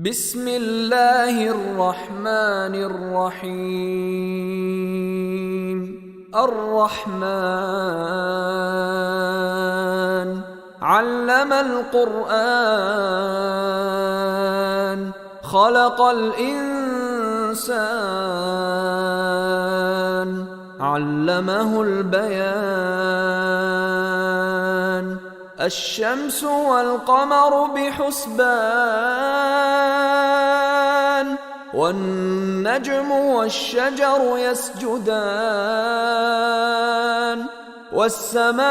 بسم الله الرحمن الرحيم. الرحمن علم القرآن خلق الإنسان علمه البيان. الشمس والقمر بحسبان والنجم والشجر يسجدان. والسماء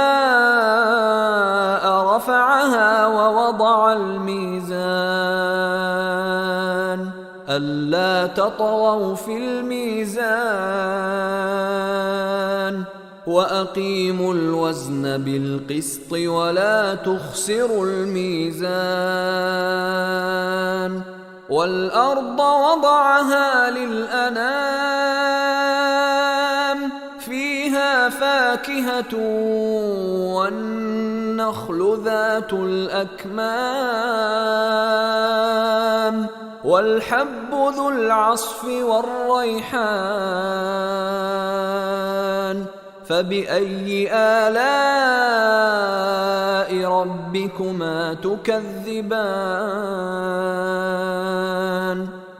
رفعها ووضع الميزان ألا تطغوا في الميزان وأقيموا الوزن بالقسط ولا تخسروا الميزان. والأرض وضعها للأنام فيها فاكهة والنخل ذات الأكمام والحب ذو العصف والريحان. فبأي آلاء ربكما تكذبان؟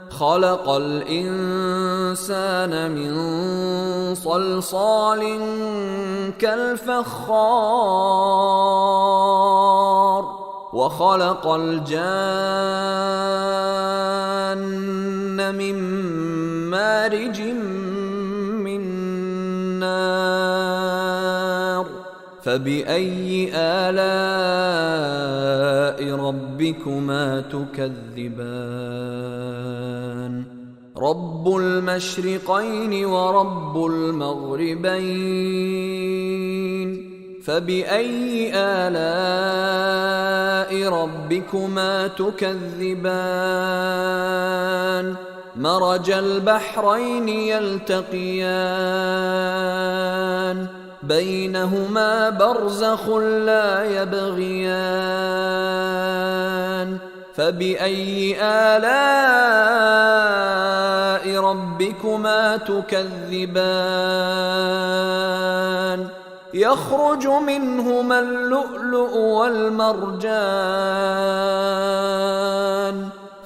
خلق الإنسان من صلصال كالفخار وخلق الجان من مارج من نار. فبأي آلاء ربكما تكذبان؟ رب المشرقين ورب المغربين. فبأي آلاء ربكما تكذبان؟ مرج البحرين يلتقيان بينهما برزخ لا يبغيان. فبأي آلاء ربكما تكذبان؟ يخرج منهما اللؤلؤ والمرجان.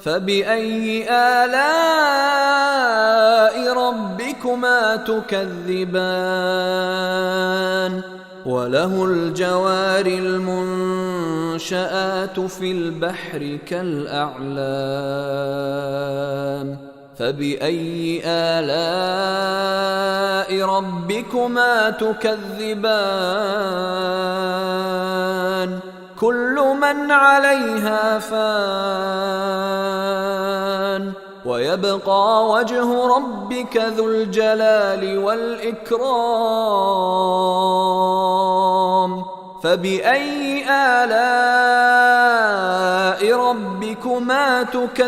فبأي آلاء ربكما تكذبان؟ وله الجوار المنشآت في البحر كالأعلام. فبأي آلاء ربكما تكذبان؟ كل من عليها فان ويبقى وجه ربك ذو الجلال والإكرام. فبأي آلاء ربكما تكذبان؟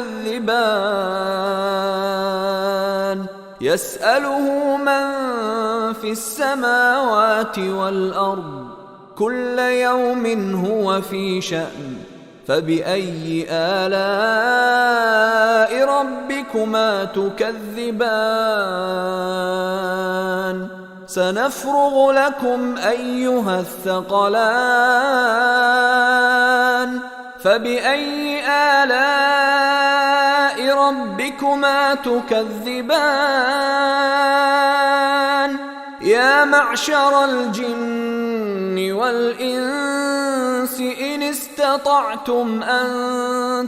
يسأله من في السماوات والأرض كل يوم هو في شأن. فبأي آلاء ربكما تكذبان؟ سنفرغ لكم أيها الثقلان. فبأي آلاء ربكما تكذبان؟ يا معشر الجن والإنس إن استطعتم أن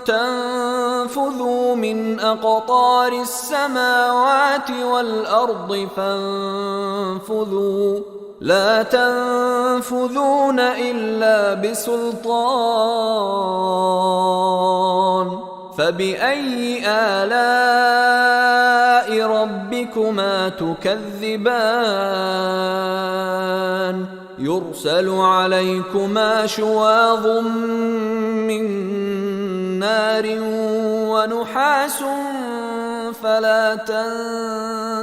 تنفذوا من أقطار السماوات والأرض فانفذوا لا تنفذون إلا بسلطان. فبأي آلاء ربكما تكذبان؟ يرسل عليكما شواظ من نار ونحاس فلا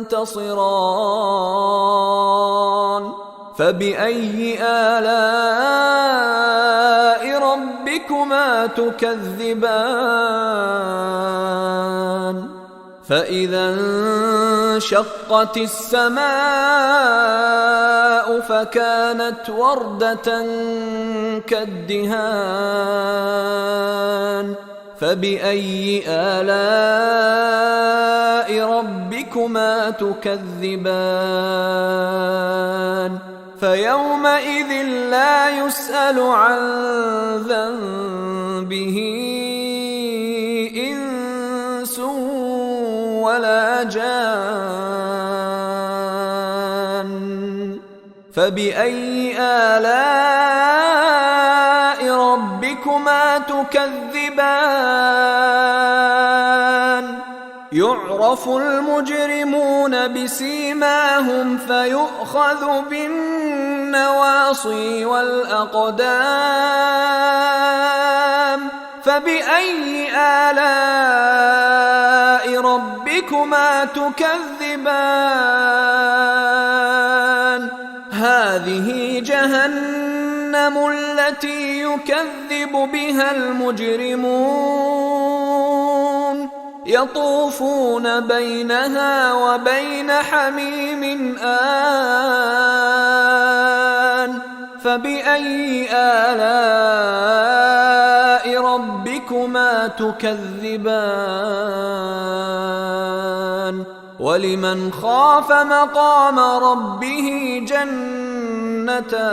تنتصران. فبأي آلاء ربكما تكذبان فإذا انشقت السماء فكانت وردة كالدهان فبأي آلاء ربكما تكذبان فيومئذ لا يسأل عن ذنبه إنس ولا جان فبأي آلاء ربكما تكذبان يعرف المجرمون بسيماهم فيؤخذ بالنواصي والأقدام فبأي آلاء ربكما تكذبان هذه جهنم التي يكذب بها المجرمون يطوفون بينها وبين حميم آن فبأي آلاء ربكما تكذبان ولمن خاف مقام ربه جنتان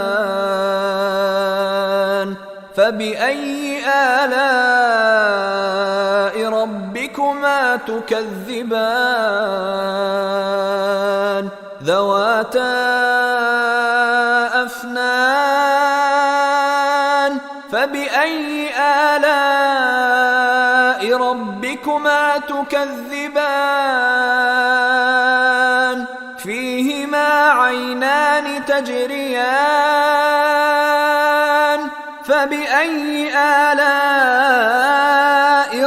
فبأي آلاء ربكما تكذبان ذواتا أفنان فبأي آلاء ربكما تكذبان فيهما عينان تجريان فبأي آلاء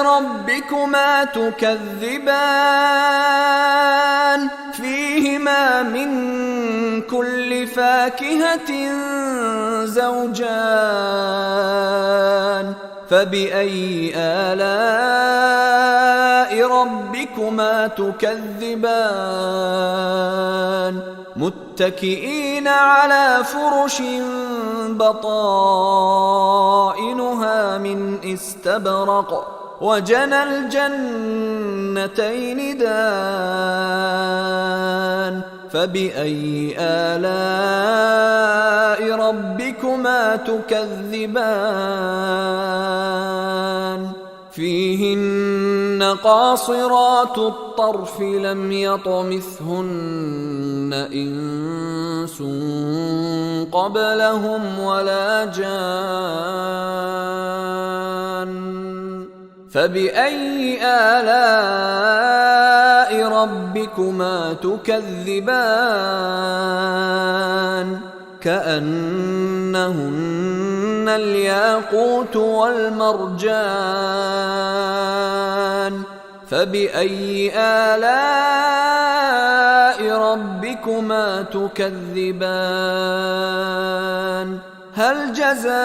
ربكما تكذبان فيهما من كل فاكهة زوجان فبأي آلاء ربكما تكذبان متكئين على فرش بطائنها من استبرق وجنى الجنتين دان فبأي آلاء ربكما تكذبان فيهن قاصرات الطرف لم يطمثهن إنس قبلهم ولا جان فبأي آلاء ربكما تكذبان كأنهن الياقوت والمرجان فبأي آلاء ربكما تكذبان هل جزاء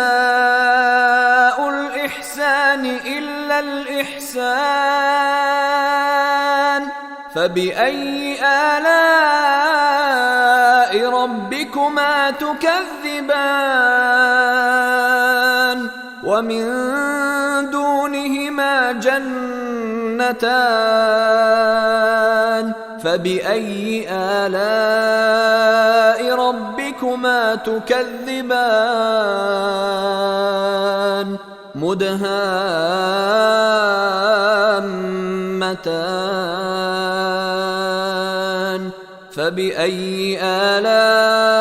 الإحسان إلا الإحسان فبأي آلاء ربكما تكذبان ومن دونهما جنتان فبأي آلاء ربكما تكذبان مدهامتان فبأي آلاء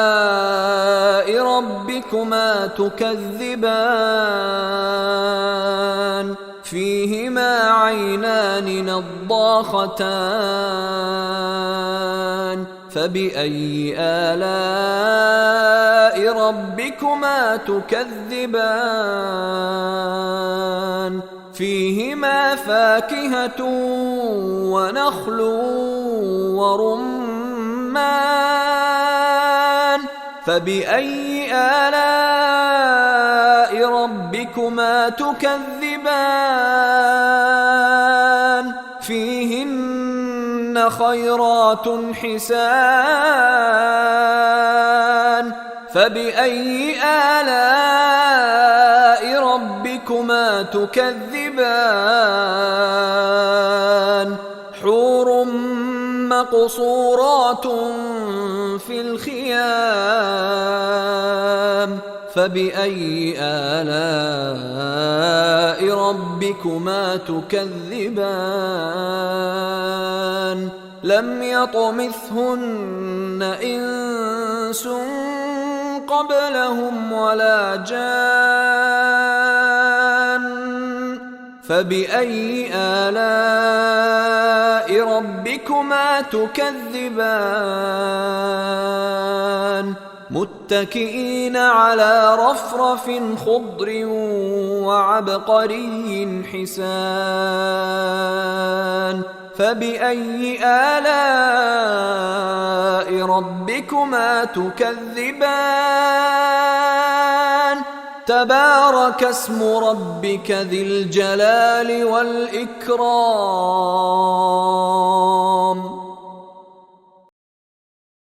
ربكما تكذبان فيهما عينان نضاختان فبأي آلاء ربكما تكذبان فيهما فاكهة ونخل ورمان فبأي آلاء ربكما تكذبان فيهن فيهن خيرات حسان فبأي آلاء ربكما تكذبان حور مقصورات في الخيام فبأي آلاء ربكما تكذبان لم يطمثهن إنس قبلهم ولا جان فبأي آلاء ربكما تكذبان متكئين على رفرف خضر وعبقري حسان فبأي آلاء ربكما تكذبان تبارك اسم ربك ذي الجلال والإكرام